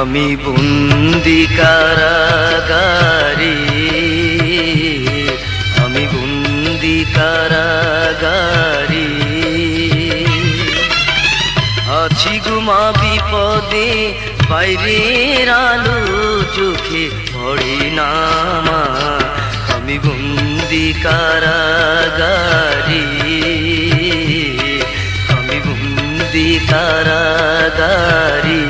আমি বন্দি কারাগারে, আমি বন্দি কারাগারে। আছি গুমা বিপদে, বাইরের আলো চোখে পড়ে না মা। আমি বন্দি কারাগারে, আমি বন্দি কারাগারে।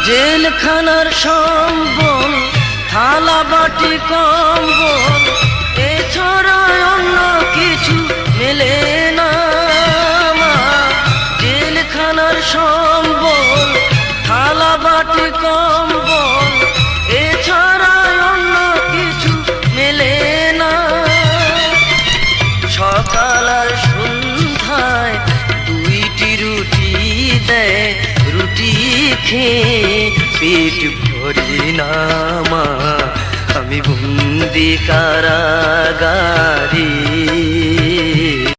জেলখানার সম্বল, থালা বাটি কম্বল, এছাড়া অন্য কিছু মেলে না মা। জেলখানার সম্বল, থালা বাটি কম্বল, এছাড়া অন্য কিছু মেলে না। সকাল আর সন্ধ্যায় দুইটি রুটি দেয়, রুটি খেয়ে পেট ভরি না মা। আমি বন্দি কারাগারে।